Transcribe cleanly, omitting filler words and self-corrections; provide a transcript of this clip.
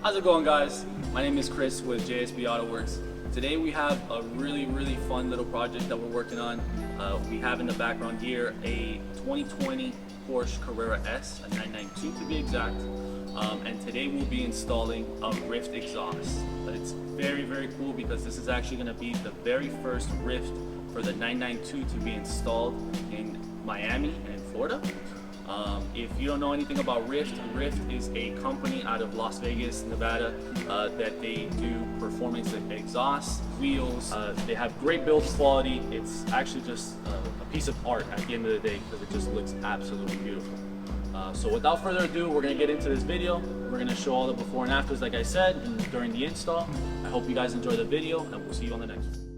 How's it going, guys? My name is Chris with JSB Auto Works. Today we have a really fun little project that we're working on. We have in the background here a 2020 Porsche Carrera S, a 992 to be exact. And today we'll be installing a Ryft exhaust. It's very cool because this is actually going to be the very first Ryft for the 992 to be installed in Miami and in Florida. If you don't know anything about Ryft, Ryft is a company out of Las Vegas, Nevada, that they do performance exhaust, wheels. They have great build quality. It's actually just a piece of art at the end of the day because it just looks absolutely beautiful. So without further ado, we're going to get into this video. We're going to show all the before and afters, like I said, and during the install. I hope you guys enjoy the video, and we'll see you on the next one.